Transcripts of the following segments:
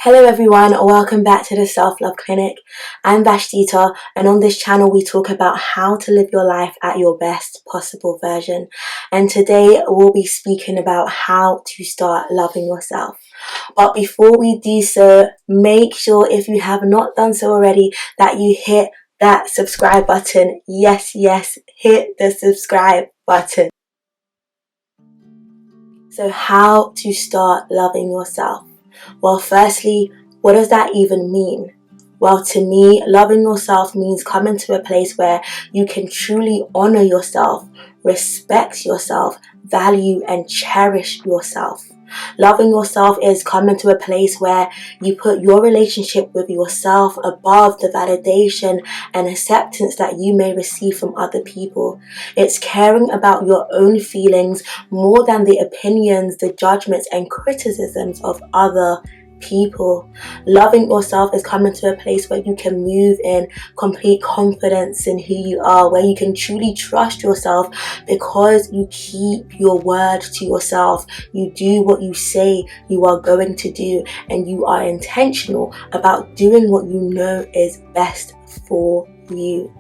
Hello everyone, welcome back to the Self-Love Clinic. I'm Vashdita, and on this channel we talk about how to live your life at your best possible version. And today we'll be speaking about how to start loving yourself. But before we do so, make sure if you have not done so already that you hit that subscribe button. Yes, hit the subscribe button. So how to start loving yourself? Well, firstly, what does that even mean? Well, to me, loving yourself means coming to a place where you can truly honor yourself, respect yourself, value and cherish yourself. Loving yourself is coming to a place where you put your relationship with yourself above the validation and acceptance that you may receive from other people. It's caring about your own feelings more than the opinions, the judgments and criticisms of other people. Loving yourself is coming to a place where you can move in complete confidence in who you are, where you can truly trust yourself because you keep your word to yourself. You do what you say you are going to do, and you are intentional about doing what you know is best for you.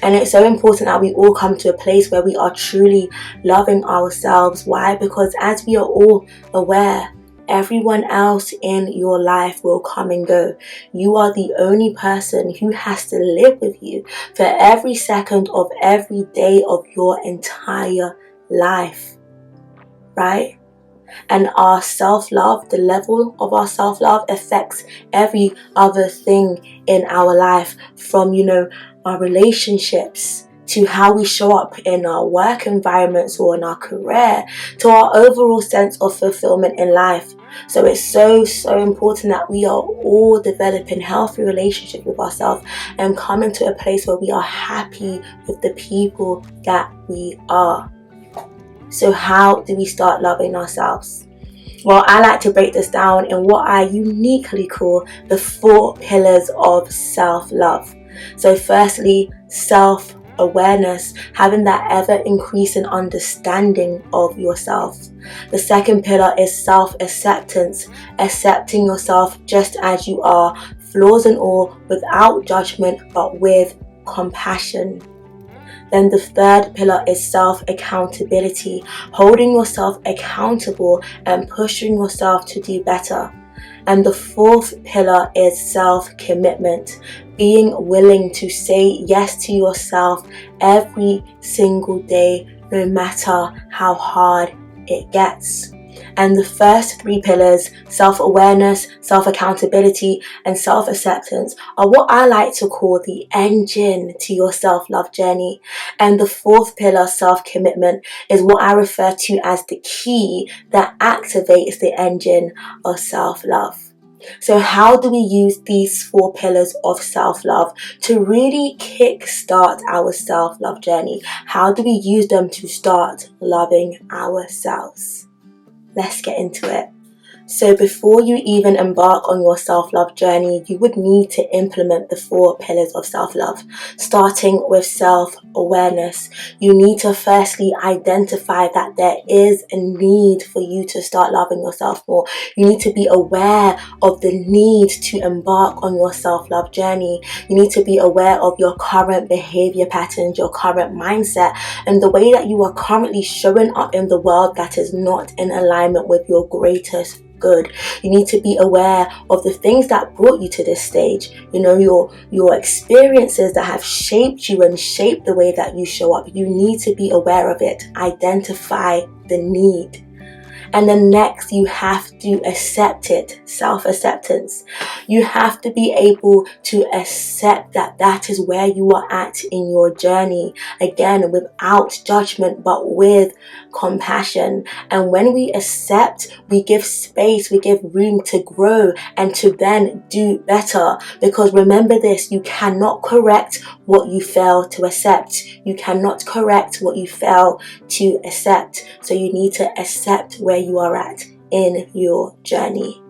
And it's so important that we all come to a place where we are truly loving ourselves. Why? Because as we are all aware, everyone else in your life will come and go. You are the only person who has to live with you for every second of every day of your entire life, right? And our self-love, the level of our self-love affects every other thing in our life, from, our relationships, to how we show up in our work environments or in our career, to our overall sense of fulfillment in life. So it's so important that we are all developing healthy relationships with ourselves and coming to a place where we are happy with the people that we are. So how do we start loving ourselves? Well, I like to break this down in what I uniquely call the 4 pillars of self-love. So firstly, self-awareness, having that ever increasing understanding of yourself. The second pillar is self-acceptance, accepting yourself just as you are, flaws and all, without judgment but with compassion. Then the third pillar is self-accountability, holding yourself accountable and pushing yourself to do better. And the fourth pillar is self-commitment, being willing to say yes to yourself every single day, no matter how hard it gets. And the first 3 pillars, self-awareness, self-accountability, and self-acceptance, are what I like to call the engine to your self-love journey. And the 4th pillar, self-commitment, is what I refer to as the key that activates the engine of self-love. So how do we use these 4 pillars of self-love to really kickstart our self-love journey? How do we use them to start loving ourselves? Let's get into it. So before you even embark on your self-love journey, you would need to implement the 4 pillars of self-love, starting with self-awareness. You need to firstly identify that there is a need for you to start loving yourself more. You need to be aware of the need to embark on your self-love journey. You need to be aware of your current behavior patterns, your current mindset, and the way that you are currently showing up in the world that is not in alignment with your greatest good. You need to be aware of the things that brought you to this stage, your experiences that have shaped you and shaped the way that you show up. You need to be aware of it. Identify the need. And then next, you have to accept it, self-acceptance. You have to be able to accept that that is where you are at in your journey. Again, without judgment, but with compassion. And when we accept, we give space, we give room to grow and to then do better. Because remember this, you cannot correct what you fail to accept. You cannot correct what you fail to accept. So you need to accept where you are at in your journey.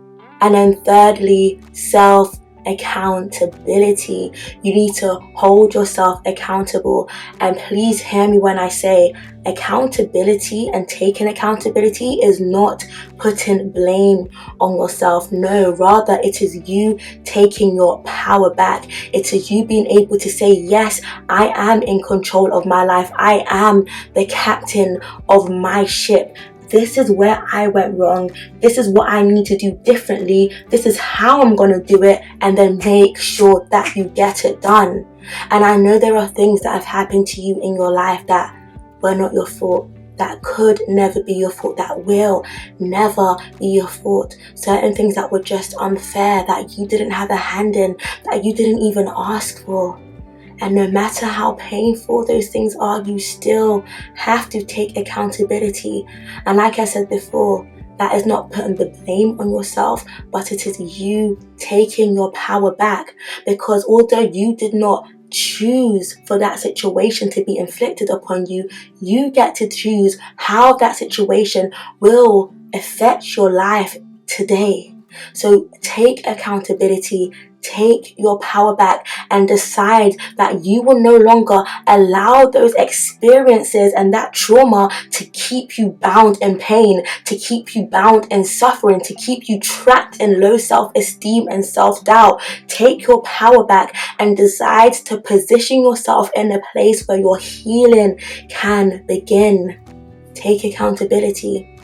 And then thirdly, self accountability. You need to hold yourself accountable. And please hear me when I say accountability and taking accountability is not putting blame on yourself. No, rather it is you taking your power back. It is you being able to say, yes, I am in control of my life. I am the captain of my ship. This is where I went wrong. This is what I need to do differently. This is how I'm going to do it. And then make sure that you get it done. And I know there are things that have happened to you in your life that were not your fault, that could never be your fault, that will never be your fault. Certain things that were just unfair, that you didn't have a hand in, that you didn't even ask for. And no matter how painful those things are, you still have to take accountability. And like I said before, that is not putting the blame on yourself, but it is you taking your power back. Because although you did not choose for that situation to be inflicted upon you, you get to choose how that situation will affect your life today. So take accountability, take your power back, and decide that you will no longer allow those experiences and that trauma to keep you bound in pain, to keep you bound in suffering, to keep you trapped in low self-esteem and self-doubt. Take your power back and decide to position yourself in a place where your healing can begin. Take accountability.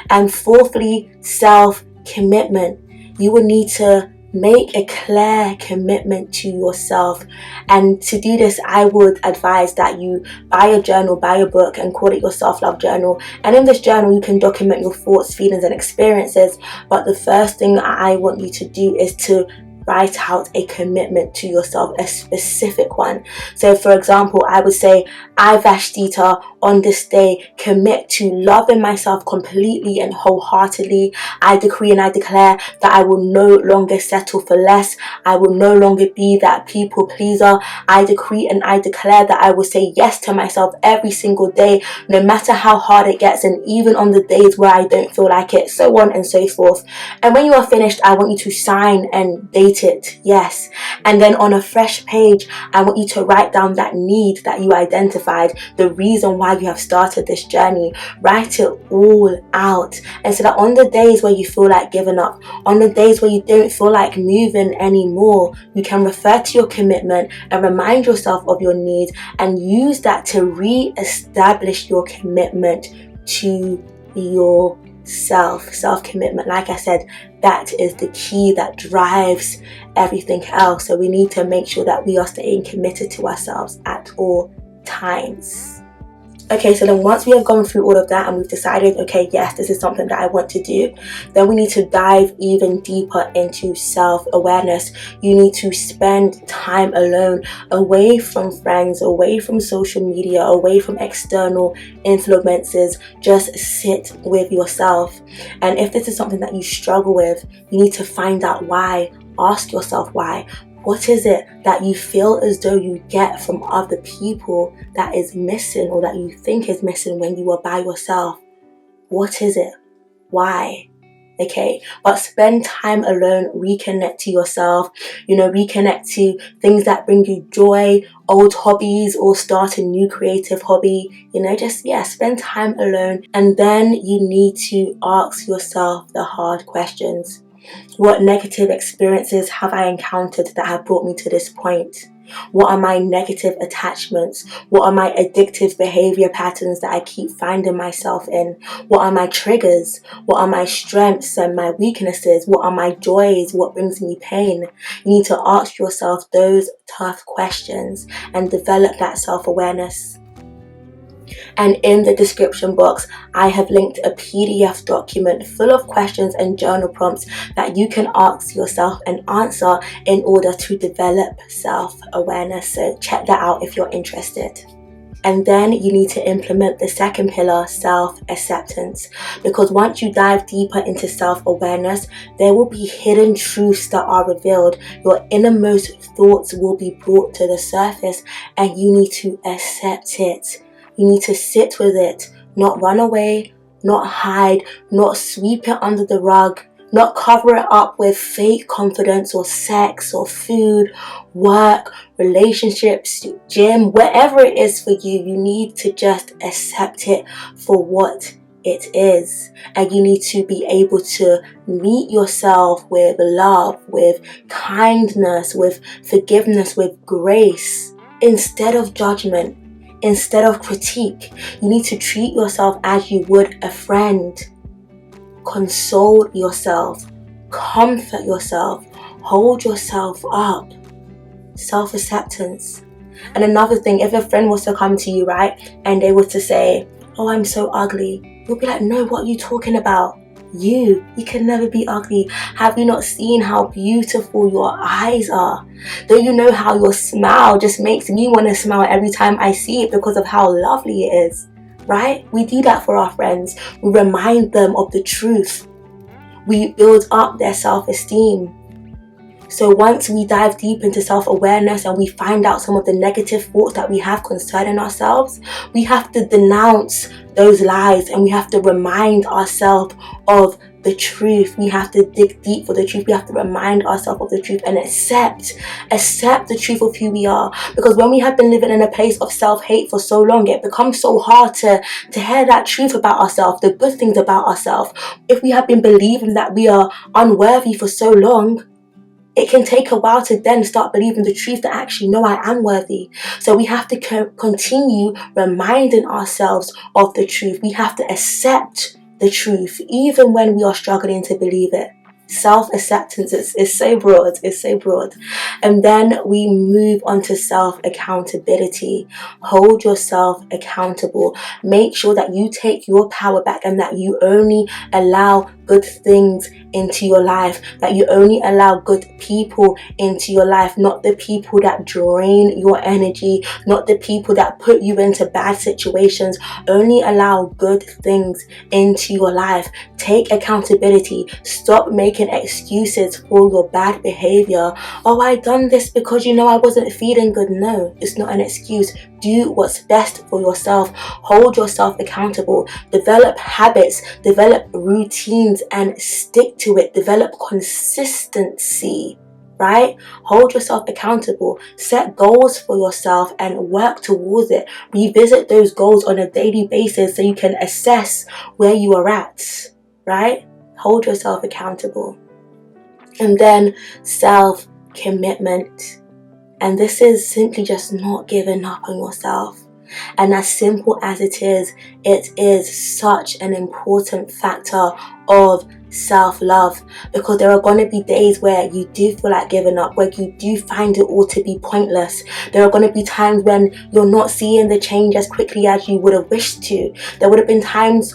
And fourthly, self-commitment. You will need to make a clear commitment to yourself. And to do this, I would advise that you buy a journal, buy a book, and call it your self-love journal. And in this journal, you can document your thoughts, feelings, and experiences. But the first thing I want you to do is to write out a commitment to yourself, a specific one. So for example, I would say, I, Vashdita, on this day commit to loving myself completely and wholeheartedly. I decree and I declare that I will no longer settle for less. I will no longer be that people pleaser. I decree and I declare that I will say yes to myself every single day, no matter how hard it gets, and even on the days where I don't feel like it, so on and so forth. And when you are finished, I want you to sign and date it, yes. And then on a fresh page, I want you to write down that need that you identified, the reason why you have started this journey. Write it all out. And so that on the days where you feel like giving up, on the days where you don't feel like moving anymore, you can refer to your commitment and remind yourself of your need and use that to re-establish your commitment to yourself. Self-commitment, like I said, that is the key that drives everything else. So we need to make sure that we are staying committed to ourselves at all times. Okay, so then once we have gone through all of that and we've decided, okay, yes, this is something that I want to do, then we need to dive even deeper into self-awareness. You need to spend time alone, away from friends, away from social media, away from external influences. Just sit with yourself. And if this is something that you struggle with, you need to find out why. Ask yourself why. What is it that you feel as though you get from other people that is missing, or that you think is missing when you are by yourself? What is it? Why? Okay, but spend time alone, reconnect to yourself, reconnect to things that bring you joy, old hobbies, or start a new creative hobby, spend time alone. And then you need to ask yourself the hard questions. What negative experiences have I encountered that have brought me to this point? What are my negative attachments? What are my addictive behavior patterns that I keep finding myself in? What are my triggers? What are my strengths and my weaknesses? What are my joys? What brings me pain? You need to ask yourself those tough questions and develop that self-awareness. And in the description box, I have linked a PDF document full of questions and journal prompts that you can ask yourself and answer in order to develop self-awareness. So check that out if you're interested. And then you need to implement the second pillar, self-acceptance. Because once you dive deeper into self-awareness, there will be hidden truths that are revealed. Your innermost thoughts will be brought to the surface, and you need to accept it. You need to sit with it, not run away, not hide, not sweep it under the rug. Not cover it up with fake confidence or sex or food, work, relationships, gym, whatever it is for you. You need to just accept it for what it is. And you need to be able to meet yourself with love, with kindness, with forgiveness, with grace, instead of judgment, instead of critique. You need to treat yourself as you would a friend. Console yourself, comfort yourself, hold yourself up. Self-acceptance. And another thing, if a friend was to come to you, right, and they were to say, oh, I'm so ugly, you'll be like, no, what are you talking about? You can never be ugly. Have you not seen how beautiful your eyes are? Don't you know how your smile just makes me want to smile every time I see it because of how lovely it is? Right? We do that for our friends. We remind them of the truth. We build up their self-esteem. So once we dive deep into self-awareness and we find out some of the negative thoughts that we have concerning ourselves, we have to denounce those lies and we have to remind ourselves of the truth. We have to dig deep for the truth. We have to remind ourselves of the truth and accept the truth of who we are. Because when we have been living in a place of self-hate for so long, it becomes so hard to hear that truth about ourselves, the good things about ourselves. If we have been believing that we are unworthy for so long, it can take a while to then start believing the truth that actually, no, I am worthy. So we have to continue reminding ourselves of the truth. We have to accept the truth, even when we are struggling to believe it. Self-acceptance is so broad. It's so broad. And then we move on to self-accountability. Hold yourself accountable. Make sure that you take your power back and that you only allow good things into your life, that you only allow good people into your life, not the people that drain your energy, not the people that put you into bad situations. Only allow good things into your life. Take accountability. Stop making excuses for your bad behavior. Oh, I done this because I wasn't feeling good. No, it's not an excuse. Do what's best for yourself. Hold yourself accountable. Develop habits, develop routines and stick to it. Develop consistency, right? Hold yourself accountable. Set goals for yourself and work towards it. Revisit those goals on a daily basis so you can assess where you are at, right? Hold yourself accountable. And then self-commitment. And this is simply just not giving up on yourself. And as simple as it is such an important factor of self-love, because there are going to be days where you do feel like giving up, where you do find it all to be pointless. There are going to be times when you're not seeing the change as quickly as you would have wished to. There will be times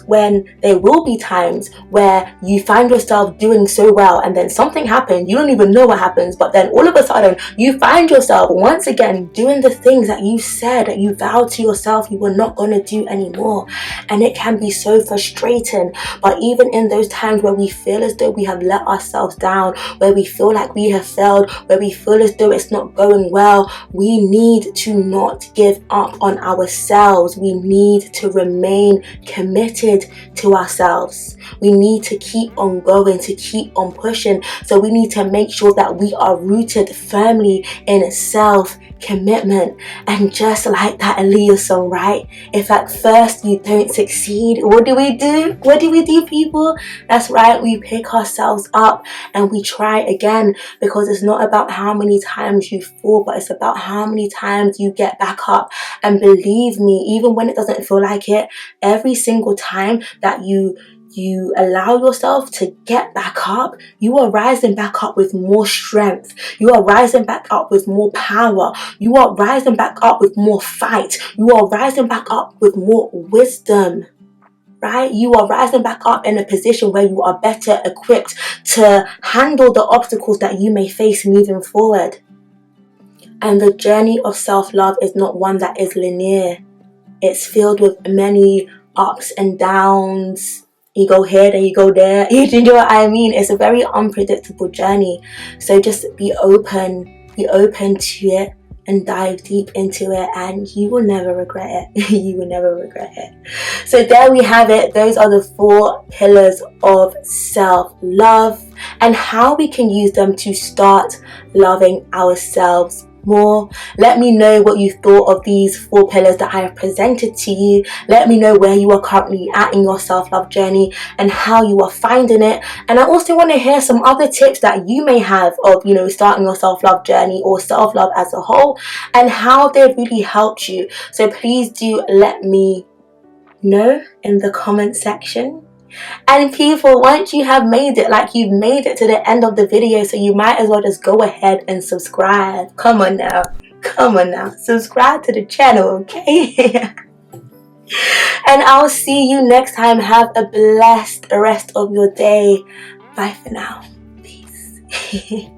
where you find yourself doing so well and then something happens. You don't even know what happens, but then all of a sudden you find yourself once again doing the things that you said, that you vowed to yourself you were not going to do anymore. And it can be so frustrating. But even in those times where we feel as though we have let ourselves down, where we feel like we have failed, where we feel as though it's not going well, we need to not give up on ourselves. We need to remain committed to ourselves. We need to keep on going, to keep on pushing. So we need to make sure that we are rooted firmly in self-commitment. And just like that Aaliyah song, right? If at first you don't succeed, what do we do? What do we do, people? That's right, we pick ourselves up and we try again, because it's not about how many times you fall, but it's about how many times you get back up. And believe me, even when it doesn't feel like it, every single time that you allow yourself to get back up, you are rising back up with more strength. You are rising back up with more power. You are rising back up with more fight. You are rising back up with more wisdom, right? You are rising back up in a position where you are better equipped to handle the obstacles that you may face moving forward. And the journey of self-love is not one that is linear. It's filled with many ups and downs. You go here, then you go there. You know what I mean? It's a very unpredictable journey. So just be open to it. and dive deep into it, and you will never regret it. You will never regret it. So there we have it. Those are the 4 pillars of self-love and how we can use them to start loving ourselves more. Let me know what you thought of these 4 pillars that I have presented to you. Let me know where you are currently at in your self-love journey and how you are finding it. And I also want to hear some other tips that you may have of, starting your self-love journey or self-love as a whole, and how they've really helped you. So please do let me know in the comment section. And people, once you have made it, like you've made it to the end of the video, so you might as well just go ahead and subscribe. Come on now, subscribe to the channel, okay? And I'll see you next time. Have a blessed rest of your day. Bye for now. Peace.